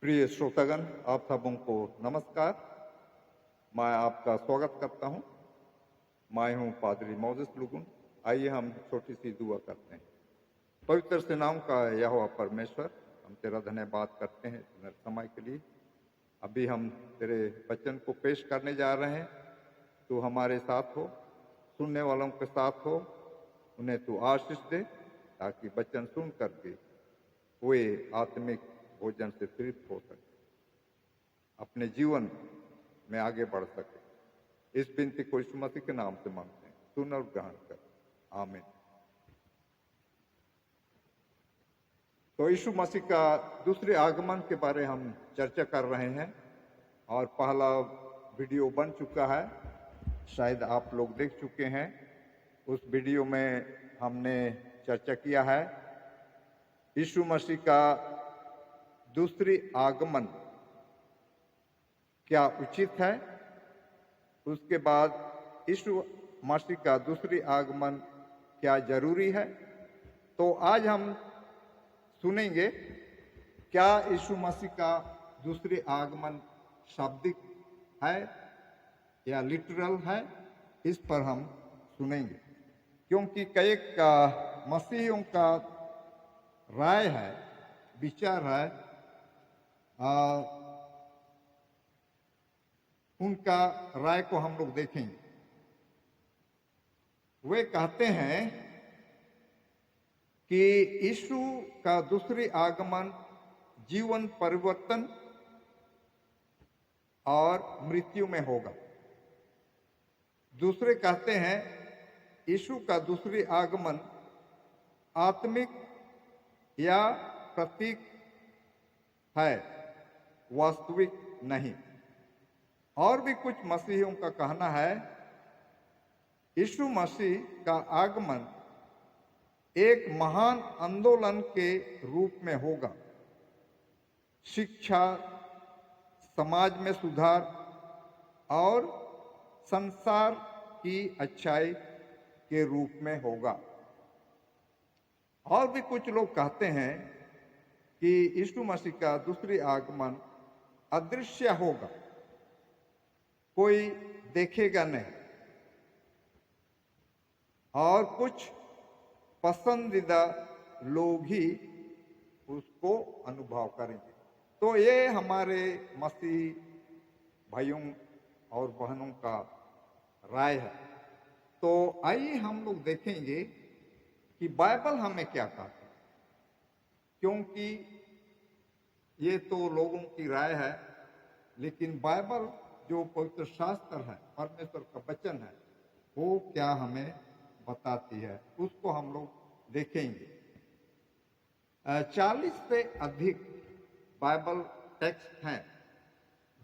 प्रिय श्रोतागण, आप सबों को नमस्कार। मैं आपका स्वागत करता हूं। मैं हूं पादरी मोजेस लुगुन। आइए हम छोटी सी दुआ करते हैं। पवित्र से नाम का यहोवा परमेश्वर, हम तेरा धन्यवाद करते हैं इस समय के लिए। अभी हम तेरे वचन को पेश करने जा रहे हैं। तू हमारे साथ हो, सुनने वालों के साथ हो, उन्हें तू आशीष दे ताकि वचन सुन करके वे आत्मिक भोजन से तृप्त हो सके, अपने जीवन में आगे बढ़ सके। इस विनती को यीशु मसीह के नाम से मांगते हैं, सुन और ग्रहण कर, आमीन। तो यीशु मसीह का दूसरे आगमन के बारे हम चर्चा कर रहे हैं और पहला वीडियो बन चुका है, शायद आप लोग देख चुके हैं। उस वीडियो में हमने चर्चा किया है यीशु मसीह का दूसरी आगमन क्या उचित है, उसके बाद यीशु मसीह का दूसरी आगमन क्या जरूरी है। तो आज हम सुनेंगे क्या यीशु मसीह का दूसरी आगमन शाब्दिक है या लिटरल है, इस पर हम सुनेंगे। क्योंकि कई का मसीहियों का राय है, विचार है, उनका राय को हम लोग देखेंगे। वे कहते हैं कि यीशु का दूसरी आगमन जीवन परिवर्तन और मृत्यु में होगा। दूसरे कहते हैं यीशु का दूसरी आगमन आत्मिक या प्रतीक है, वास्तविक नहीं। और भी कुछ मसीहियों का कहना है यीशु मसीह का आगमन एक महान आंदोलन के रूप में होगा, शिक्षा, समाज में सुधार और संसार की अच्छाई के रूप में होगा। और भी कुछ लोग कहते हैं कि यीशु मसीह का दूसरी आगमन अदृश्य होगा, कोई देखेगा नहीं, और कुछ पसंदीदा लोग ही उसको अनुभव करेंगे। तो ये हमारे मसीह भाइयों और बहनों का राय है। तो आइए हम लोग देखेंगे कि बाइबल हमें क्या कहता है। क्योंकि ये तो लोगों की राय है, लेकिन बाइबल जो पवित्र शास्त्र है, परमेश्वर का वचन है, वो क्या हमें बताती है, उसको हम लोग देखेंगे। 40 से अधिक बाइबल टेक्स्ट हैं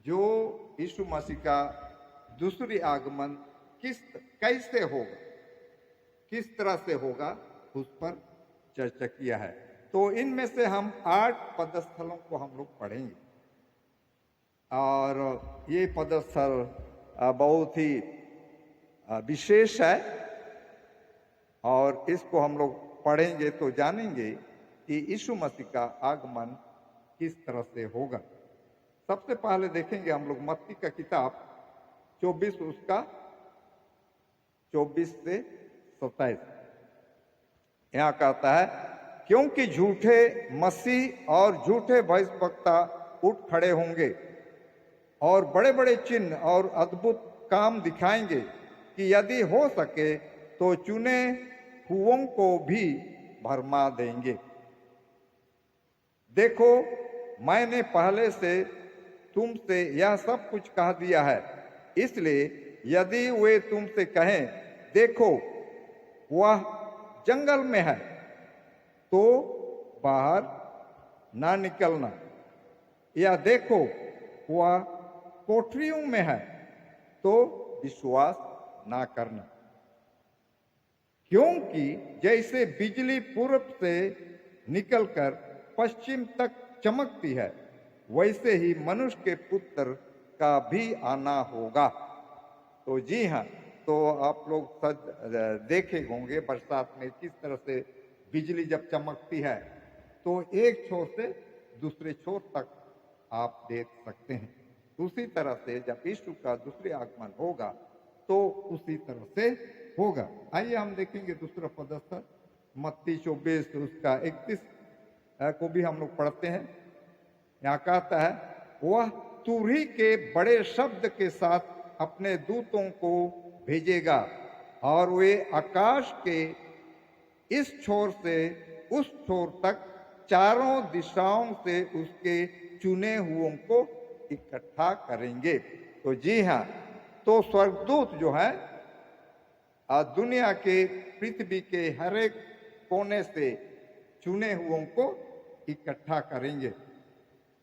जो यीशु मसीह का दूसरी आगमन कैसे होगा, किस तरह से होगा, उस पर चर्चा किया है। तो इनमें से हम 8 पदस्थलों को हम लोग पढ़ेंगे और ये पदस्थल बहुत ही विशेष है और इसको हम लोग पढ़ेंगे तो जानेंगे कि यीशु मसीह का आगमन किस तरह से होगा। सबसे पहले देखेंगे हम लोग मत्ती का किताब 24 उसका 24 से 27। यहाँ कहता है, क्योंकि झूठे मसीह और झूठे भविष्यवक्ता उठ खड़े होंगे और बड़े बड़े चिन्ह और अद्भुत काम दिखाएंगे कि यदि हो सके तो चुने हुओं को भी भरमा देंगे। देखो, मैंने पहले से तुमसे यह सब कुछ कह दिया है, इसलिए यदि वे तुमसे कहें देखो वह जंगल में है, तो बाहर ना निकलना, या देखो वह कोठरियों में है, तो विश्वास ना करना। क्योंकि जैसे बिजली पूर्व से निकलकर पश्चिम तक चमकती है, वैसे ही मनुष्य के पुत्र का भी आना होगा। तो जी हाँ, तो आप लोग देखे होंगे बरसात में किस तरह से बिजली जब चमकती है तो एक छोर से दूसरे छोर तक आप देख सकते हैं। उसी तरह से जब यीशु का दूसरे आगमन होगा तो उसी तरह से होगा। आइए हम देखेंगे दूसरा पदस्थल मत्ती 24 उसका 31 को भी हम लोग पढ़ते हैं। यहाँ कहता है, वह तुरही के बड़े शब्द के साथ अपने दूतों को भेजेगा और वे आकाश के इस छोर से उस छोर तक चारों दिशाओं से उसके चुने हुओं को इकट्ठा करेंगे। तो जी हाँ, तो स्वर्गदूत जो है दुनिया के पृथ्वी के हर एक कोने से चुने हुओं को इकट्ठा करेंगे।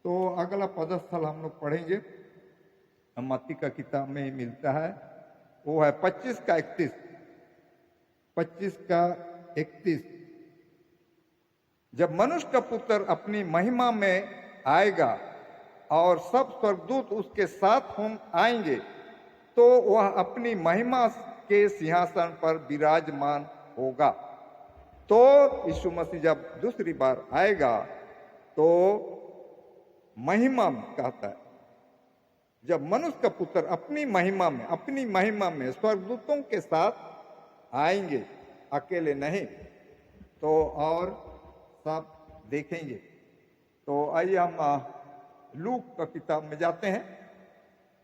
तो अगला पदस्थल हम लोग पढ़ेंगे, मत्ती का किताब में ही मिलता है, वो है 25 का 31। 25 का 31, जब मनुष्य का पुत्र अपनी महिमा में आएगा और सब स्वर्गदूत उसके साथ आएंगे तो वह अपनी महिमा के सिंहासन पर विराजमान होगा। तो यीशु मसीह जब दूसरी बार आएगा तो महिमा कहता है, जब मनुष्य का पुत्र अपनी महिमा में स्वर्गदूतों के साथ आएंगे, अकेले नहीं, तो और सब देखेंगे। तो आइए हम लूक का किताब में जाते हैं।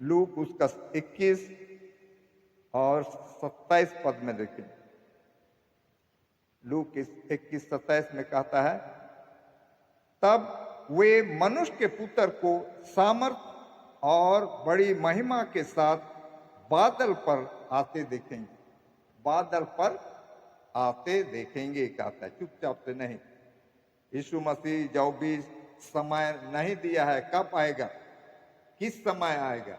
लूक उसका 21 और 27 पद में देखें। लूक 21-27 में कहता है, तब वे मनुष्य के पुत्र को सामर्थ और बड़ी महिमा के साथ बादल पर आते देखेंगे। बादल पर आते देखेंगे कहता है, चुपचाप से नहीं। यीशु मसीह जो भी समय नहीं दिया है, कब आएगा, किस समय आएगा,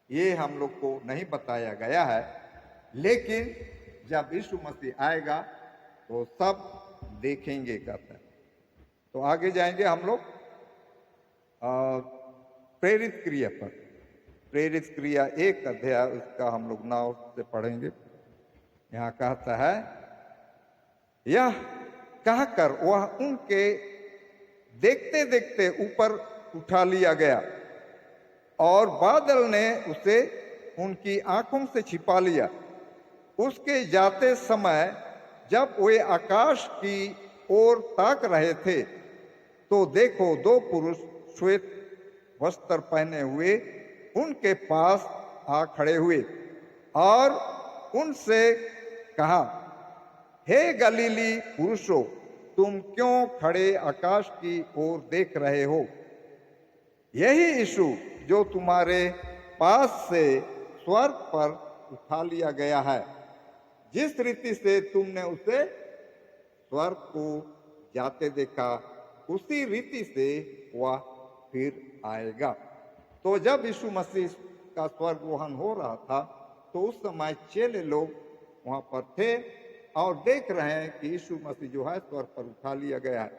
ये हम लोग को नहीं बताया गया है। लेकिन जब यीशु मसीह आएगा तो सब देखेंगे कहता है। तो आगे जाएंगे हम लोग प्रेरित क्रिया पर। प्रेरित क्रिया 1 अध्याय उसका हम लोग नाव से पढ़ेंगे। यहाँ कहता है, यह कहकर वह उनके देखते देखते ऊपर उठा लिया गया और बादल ने उसे उनकी आंखों से छिपा लिया। उसके जाते समय जब वे आकाश की ओर ताक रहे थे तो देखो 2 पुरुष श्वेत वस्त्र पहने हुए उनके पास आ खड़े हुए और उनसे कहा, हे गलीली पुरुषों, तुम क्यों खड़े आकाश की ओर देख रहे हो? यही यीशु जो तुम्हारे पास से स्वर्ग पर उठा लिया गया है, जिस रीति से तुमने उसे स्वर्ग को जाते देखा, उसी रीति से वह फिर आएगा। तो जब यीशु मसीह का स्वर्ग वहन हो रहा था तो उस समय चेले लोग वहां पर थे और देख रहे हैं कि यीशु मसीह जो है स्वर्ग पर उठा लिया गया है।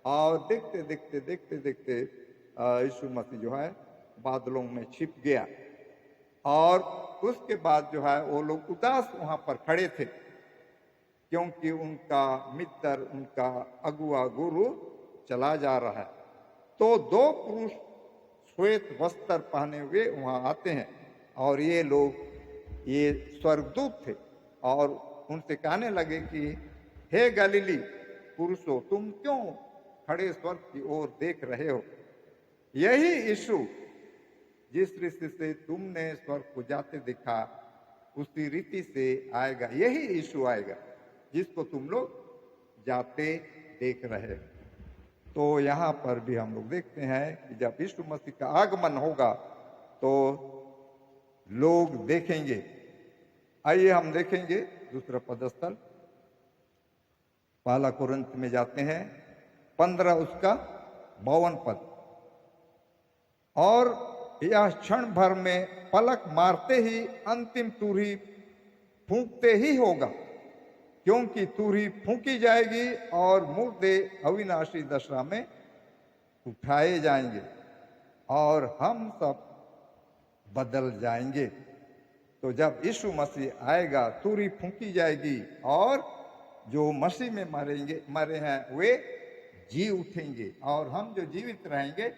और देखते देखते देखते देखते यीशु मसीह जो है बादलों में छिप गया। और उसके बाद जो है वो लोग उदास वहां पर खड़े थे, क्योंकि उनका मित्र, उनका अगुआ गुरु चला जा रहा है। तो 2 पुरुष श्वेत वस्त्र पहने हुए वहां आते हैं और ये लोग ये स्वर्गदूत थे और उनसे कहने लगे कि हे गलीली पुरुषों, तुम क्यों खड़े स्वर्ग की ओर देख रहे हो? यही यीशु जिस रीति से तुमने स्वर्ग को जाते देखा, उसी रीति से आएगा। यही यीशु आएगा जिसको तुम लोग जाते देख रहे हो। तो यहाँ पर भी हम लोग देखते हैं कि जब यीशु मसीह का आगमन होगा तो लोग देखेंगे। आइए हम देखेंगे दूसरा पदस्थल, पहला कुरिन्थ में जाते हैं 15 उसका 52 पद। और यह क्षण भर में पलक मारते ही अंतिम तुरही फूंकते ही होगा, क्योंकि तुरही फूंकी जाएगी और मुर्दे अविनाशी दशा में उठाए जाएंगे और हम सब बदल जाएंगे। तो जब यीशु मसीह आएगा, तुरही फूंकी जाएगी और जो मसीह में मरे हैं वे जी उठेंगे और हम जो जीवित रहेंगे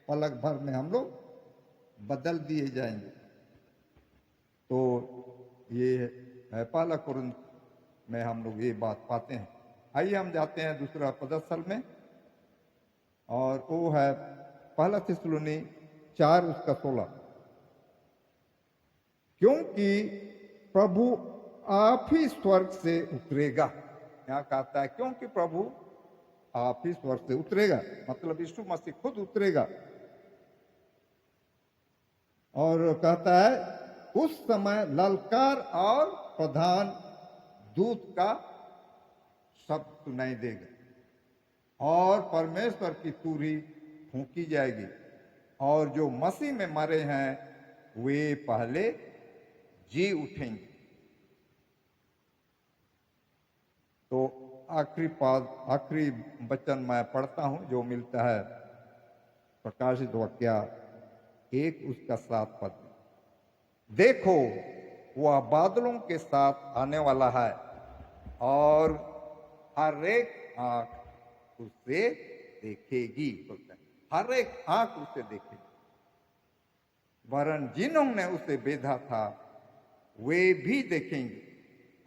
पलक भर में हम लोग बदल दिए जाएंगे। तो ये है पहला कुरिन्थ में हम लोग ये बात पाते हैं। आइए हम जाते हैं दूसरा पदस्थल में, और वो है पहला थिस्सलुनी 4:16। क्योंकि प्रभु आप ही स्वर्ग से उतरेगा। यहाँ कहता है क्योंकि प्रभु आप ही स्वर्ग से उतरेगा, मतलब यीशु मसीह खुद उतरेगा। और कहता है उस समय ललकार और प्रधान दूत का शब्द सुनाई देगा और परमेश्वर की तुरही फूंकी जाएगी, और जो मसीह में मरे हैं वे पहले जी उठेंगे। तो आखिरी वचन मैं पढ़ता हूं जो मिलता है प्रकाशित वाक्य 1:7। देखो वह बादलों के साथ आने वाला है और हर एक आंख उसे देखेगी। बोलता है हर एक आंख उसे देखेगी, वरन जिन्होंने उसे बेधा था वे भी देखेंगे,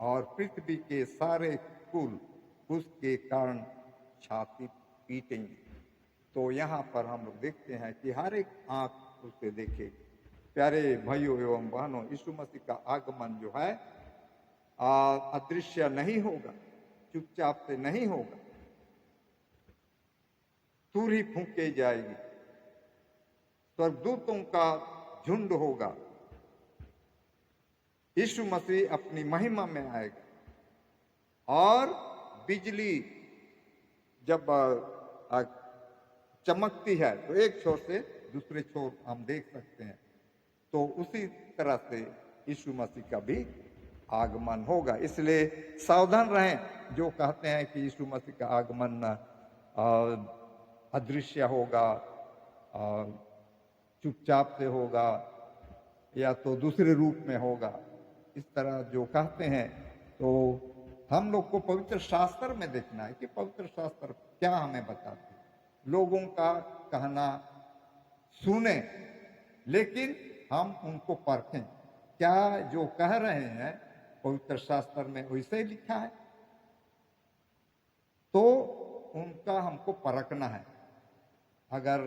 और पृथ्वी के सारे कुल उसके कारण छाती पीटेंगे। तो यहाँ पर हम लोग देखते हैं कि हर एक आंख उसे देखेगी। प्यारे भाइयों एवं बहनों, यीशु मसीह का आगमन जो है अदृश्य नहीं होगा, चुपचाप से नहीं होगा, तुरही फूंकी जाएगी, स्वर्गदूतों का झुंड होगा, यीशु मसीह अपनी महिमा में आएगा, और बिजली जब चमकती है तो एक छोर से दूसरे छोर हम देख सकते हैं। तो उसी तरह से यीशु मसीह का भी आगमन होगा। इसलिए सावधान रहें जो कहते हैं कि यीशु मसीह का आगमन अदृश्य होगा, चुपचाप से होगा, या तो दूसरे रूप में होगा। इस तरह जो कहते हैं, तो हम लोग को पवित्र शास्त्र में देखना है कि पवित्र शास्त्र क्या हमें बताते हैं। लोगों का कहना सुने, लेकिन हम उनको परखें, क्या जो कह रहे हैं पवित्र शास्त्र में वैसे ही लिखा है, तो उनका हमको परखना है। अगर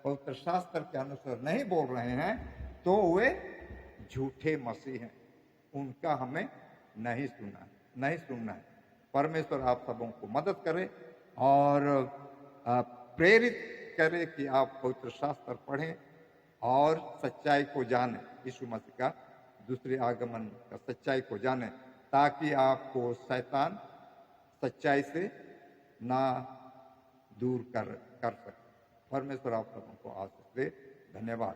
पवित्र शास्त्र के अनुसार नहीं बोल रहे हैं तो वे झूठे मसीह हैं, उनका हमें नहीं सुनना है। परमेश्वर आप सबों को मदद करे और प्रेरित करे कि आप पवित्र शास्त्र पढ़ें और सच्चाई को जानें, यीशु मसीह का दूसरे आगमन का सच्चाई को जानें, ताकि आपको शैतान सच्चाई से ना दूर कर सके। परमेश्वर आप सबों को आशीष दे। धन्यवाद।